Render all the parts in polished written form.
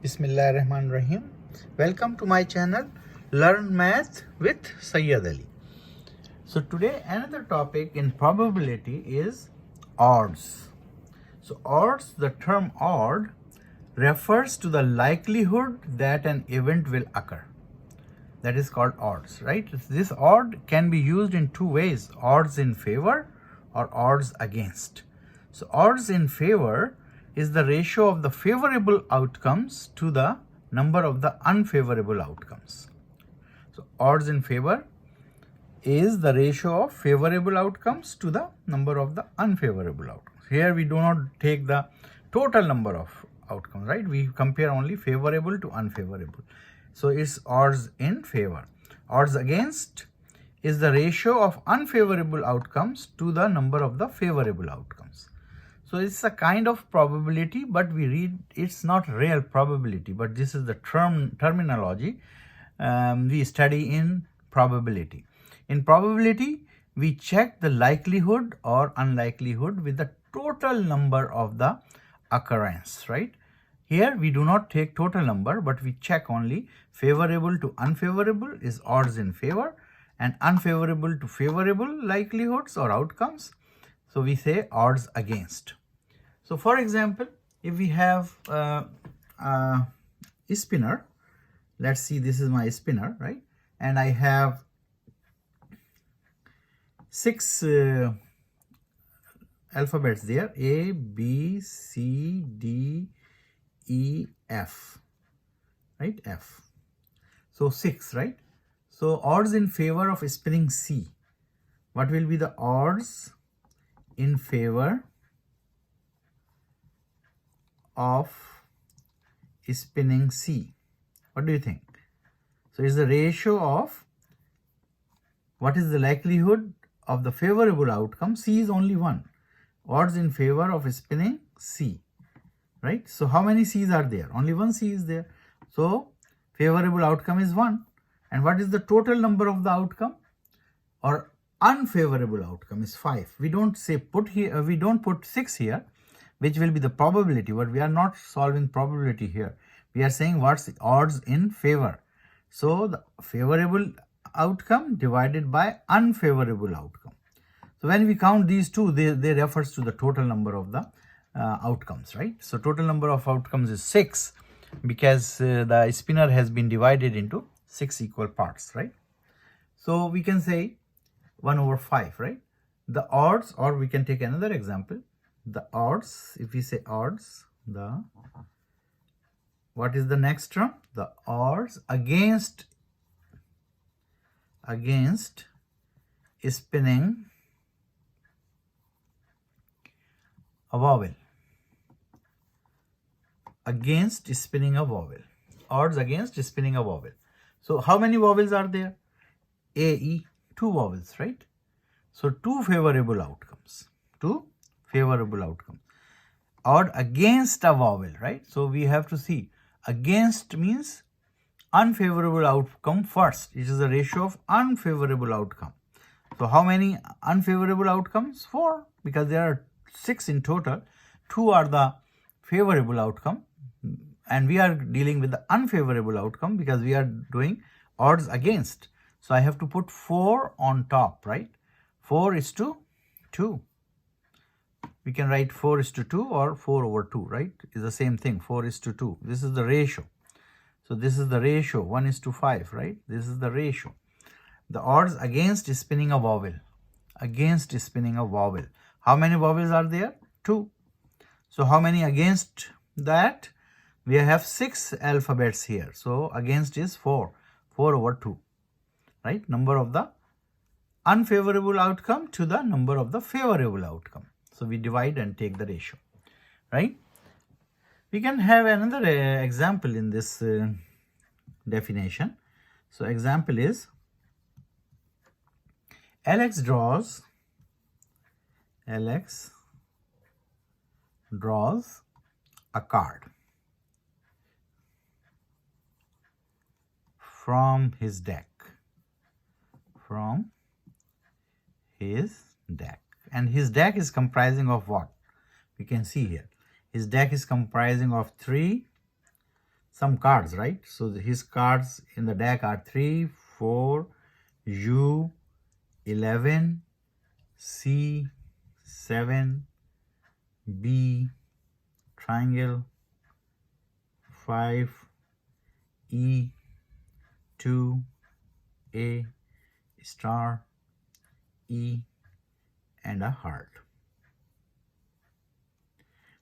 Bismillahirrahmanirrahim. Welcome to my channel Learn Math with Sayyid Ali. So today another topic in probability is odds. So odds, the term odd refers to the likelihood that an event will occur. That is called odds, right? This odd can be used in two ways: odds in favor or odds against. So odds in favor is the ratio of the favorable outcomes to the number of the unfavorable outcomes. So odds in favor is the ratio of favorable outcomes to the number of the unfavorable outcomes. Here we do not take the total number of outcomes, right? We compare only favorable to unfavorable. So it's odds in favor. Odds against is the ratio of unfavorable outcomes to the number of the favorable outcomes. So it's a kind of probability, but we read it's not real probability, but this is the terminology we study in probability. In probability, we check the likelihood or unlikelihood with the total number of the occurrence, right? Here we do not take total number, but we check only favorable to unfavorable is odds in favor, and unfavorable to favorable likelihoods or outcomes, so we say odds against. So for example, if we have a spinner, let's see, this is my spinner, right? And I have 6 alphabets there: A, B, C, D, E, F, right? F. So 6, right? So odds in favor of spinning C. What will be the odds in favor of spinning C? What do you think? So it's the ratio of what is the likelihood of the favorable outcome. C is only 1. Odds in favor of spinning C, right? So how many C's are there? Only 1 C is there. So favorable outcome is 1. And what is the total number of the outcome or unfavorable outcome is 5. We don't say put here, we don't put 6 here, which will be the probability, but we are not solving probability here. We are saying what's the odds in favor. So the favorable outcome divided by unfavorable outcome. So when we count these two, they refers to the total number of the outcomes, right? So total number of outcomes is 6 because the spinner has been divided into 6 equal parts, right? So we can say 1 over 5, right? The odds, or we can take another example. The odds, if we say odds, what is the next term? The odds against spinning a vowel. Against spinning a vowel. Odds against spinning a vowel. So how many vowels are there? A, E, 2 vowels, right? So 2 favorable outcomes. 2 favorable outcomes. Odd against a vowel, right? So we have to see. Against means unfavorable outcome first. It is the ratio of unfavorable outcome. So how many unfavorable outcomes? 4, because there are 6 in total. 2 are the favorable outcome, and we are dealing with the unfavorable outcome because we are doing odds against. So I have to put 4 on top, right? 4 is to 2. We can write 4 is to 2 or 4 over 2, right? It's the same thing, 4 is to 2. This is the ratio. So this is the ratio, 1 is to 5, right? This is the ratio. The odds against spinning a vowel. Against spinning a vowel. How many vowels are there? 2. So how many against that? We have 6 alphabets here. So against is 4. 4 over 2, right? Number of the unfavorable outcome to the number of the favorable outcome. So we divide and take the ratio, right? We can have another example in this definition. So example is Alex draws a card from his deck. And his deck is comprising of what? We can see here. His deck is comprising of 3 some cards, right? So his cards in the deck are 3, 4, U, 11, C, 7, B, triangle, 5, E, 2, A, star, E, and a heart.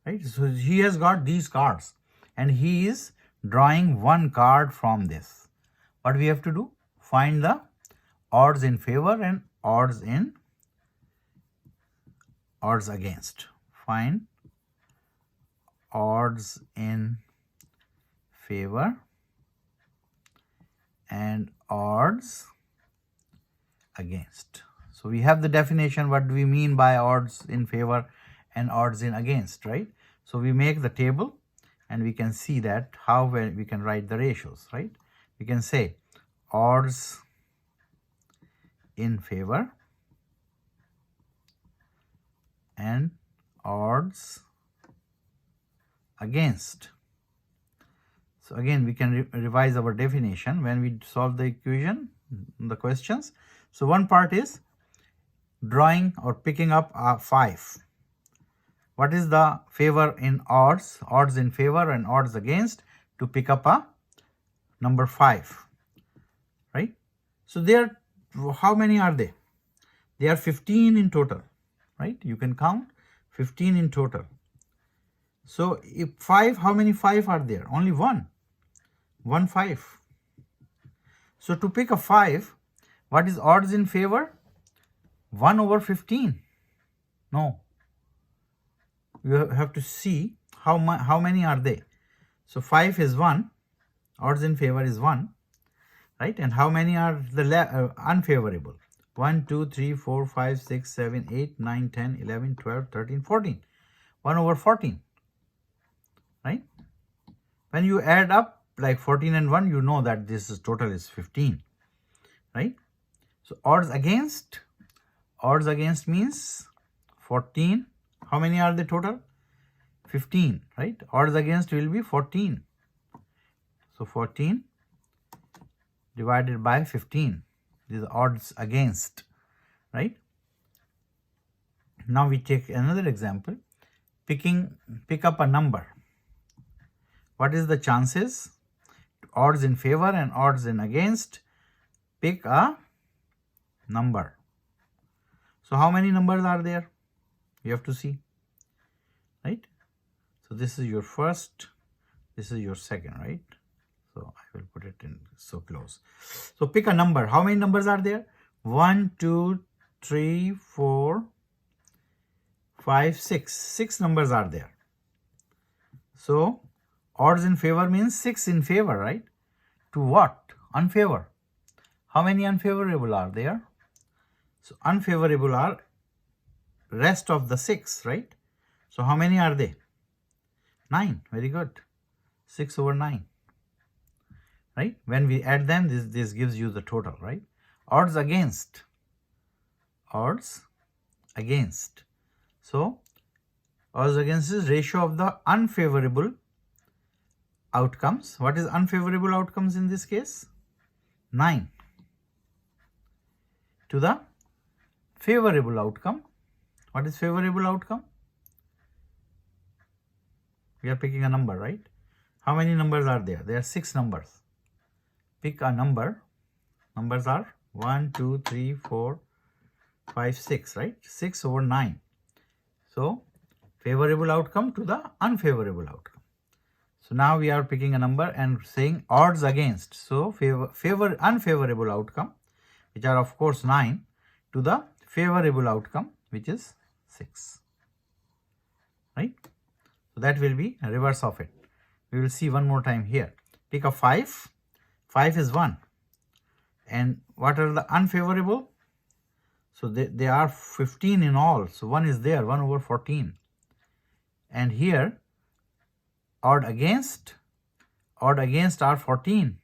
Right? So he has got these cards and he is drawing one card from this. What we have to do? Find the odds in favor and odds against. Find odds in favor and odds against. So we have the definition. What do we mean by odds in favor and odds in against, right? So we make the table and we can see that how we can write the ratios, right? We can say odds in favor and odds against. So again, we can revise our definition when we solve the equation, the questions. So one part is drawing or picking up a 5. What is the favor in odds in favor and odds against to pick up a number 5, right? So there, how many are they? They are 15 in total, right? You can count 15 in total. So if 5, how many 5 are there? Only one 5. So to pick a 5, what is odds in favor? 1 over 15. No. You have to see how many are they. So 5 is 1. Odds in favor is 1. Right? And how many are the unfavorable? 1, 2, 3, 4, 5, 6, 7, 8, 9, 10, 11, 12, 13, 14. 1 over 14. Right? When you add up like 14 and 1, you know that this total is 15. Right? So odds against means 14. How many are the total? 15, right? Odds against will be 14. So 14 divided by 15. These are odds against, right? Now we take another example. Pick up a number. What is the chances? Odds in favor and odds in against. Pick a number. So how many numbers are there? You have to see, right? So this is your first, this is your second, right? So I will put it in so close. So pick a number. How many numbers are there? 1, 2, 3, 4, 5, 6. 6 numbers are there. So odds in favor means 6 in favor, right? To what? Unfavor. How many unfavorable are there? So unfavorable are rest of the 6, right? So how many are they? 9. Very good. 6 over 9. Right? When we add them, this gives you the total, right? Odds against. Odds against. So odds against is ratio of the unfavorable outcomes. What is unfavorable outcomes in this case? 9 to the favorable outcome. What is favorable outcome? We are picking a number, right? How many numbers are there? There are 6 numbers. Pick a number. Numbers are 1, 2, 3, 4, 5, 6, right? 6 over 9. So favorable outcome to the unfavorable outcome. So now we are picking a number and saying odds against. So unfavorable outcome, which are of course 9, to the favorable outcome, which is 6. Right? So that will be a reverse of it. We will see one more time here. Pick a 5. 5 is 1. And what are the unfavorable? So they are 15 in all. So 1 is there, 1 over 14. And here odd against are 14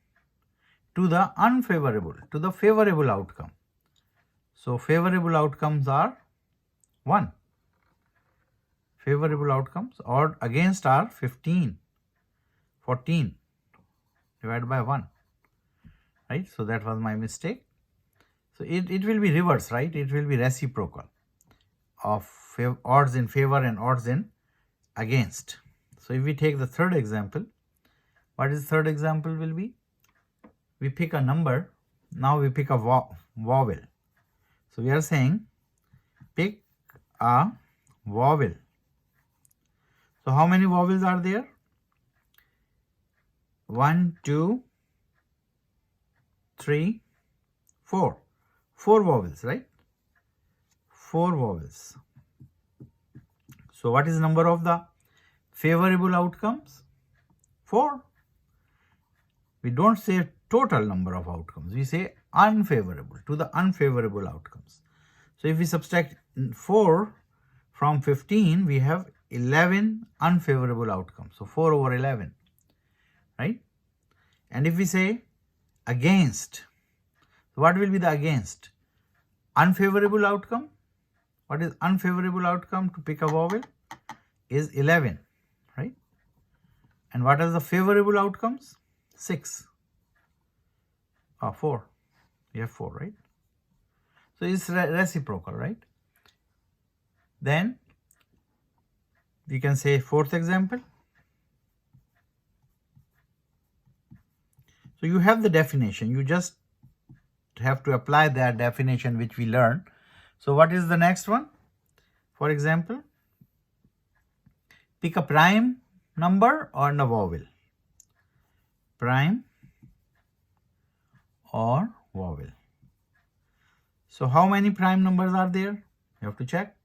to the unfavorable, to the favorable outcome. So favorable outcomes are 1. Favorable outcomes, odd against are 15, 14. divided by 1, right? So that was my mistake. So it will be reverse, right? It will be reciprocal of odds in favor and odds in against. So if we take the third example, what is the third example will be? We pick a number, now we pick a vowel. So we are saying pick a vowel. So how many vowels are there? 1, 2, 3, 4. 4 vowels, right? 4 vowels. So what is the number of the favorable outcomes? 4. We don't say total number of outcomes. We say unfavorable, to the unfavorable outcomes. So if we subtract 4 from 15, we have 11 unfavorable outcomes. So 4 over 11, right? And if we say against, what will be the against? Unfavorable outcome. What is unfavorable outcome to pick a vowel? Is 11, right? And what are the favorable outcomes? 6 or 4. We have 4, right? So it's reciprocal, right? Then we can say fourth example. So you have the definition. You just have to apply that definition which we learned. So what is the next one? For example, pick a prime number or a vowel. Prime or vowel. So how many prime numbers are there? You have to check.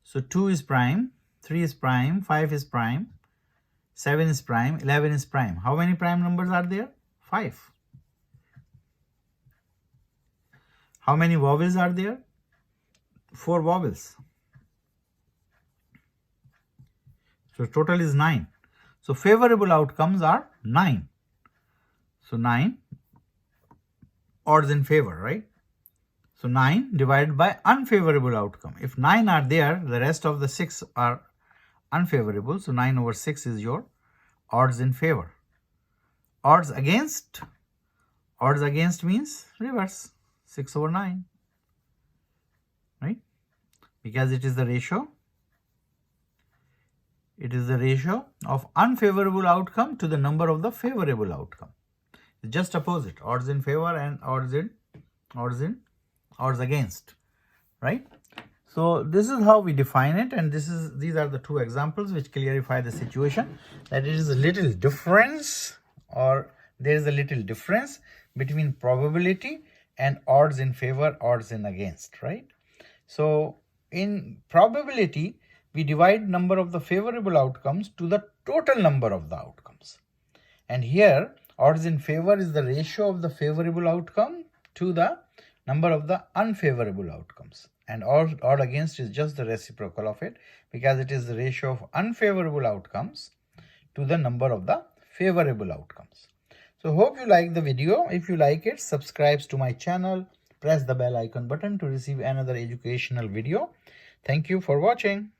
So 2 is prime, 3 is prime, 5 is prime, 7 is prime, 11 is prime. How many prime numbers are there? 5. How many vowels are there? 4 vowels. So total is 9. So favorable outcomes are 9. So 9 odds in favor, right? So 9 divided by unfavorable outcome. If 9 are there, the rest of the 6 are unfavorable. So 9 over 6 is your odds in favor. Odds against means reverse, 6 over 9, right? Because it is the ratio. It is the ratio of unfavorable outcome to the number of the favorable outcome. It's just opposite, odds in favor and odds against, right? So this is how we define it, and these are the two examples which clarify the situation, that it is a little difference, or there is a little difference between probability and odds in favor, odds in against, right? So in probability, we divide number of the favorable outcomes to the total number of the outcomes. And here, odds in favor is the ratio of the favorable outcome to the number of the unfavorable outcomes. And odd against is just the reciprocal of it, because it is the ratio of unfavorable outcomes to the number of the favorable outcomes. So hope you like the video. If you like it, subscribe to my channel, press the bell icon button to receive another educational video. Thank you for watching.